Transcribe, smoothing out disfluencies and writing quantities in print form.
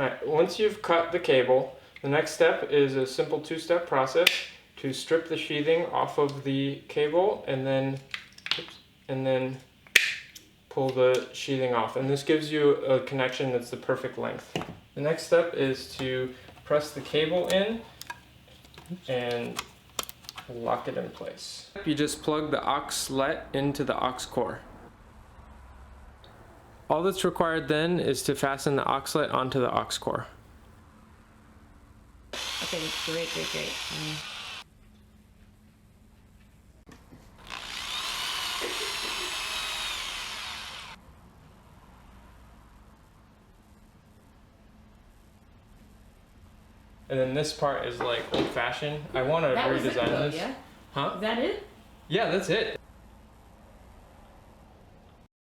Alright, once you've cut the cable, the next step is a simple two-step process to strip the sheathing off of the cable and then pull the sheathing off. And this gives you a connection that's the perfect length. The next step is to press the cable in and lock it in place. You just plug the OxLet into the OxKor. All that's required then is to fasten the OxLet onto the OxKor. Okay, great. And then this part is like old-fashioned. I want to redesign this. Yeah? Huh? Is that it? Yeah, that's it.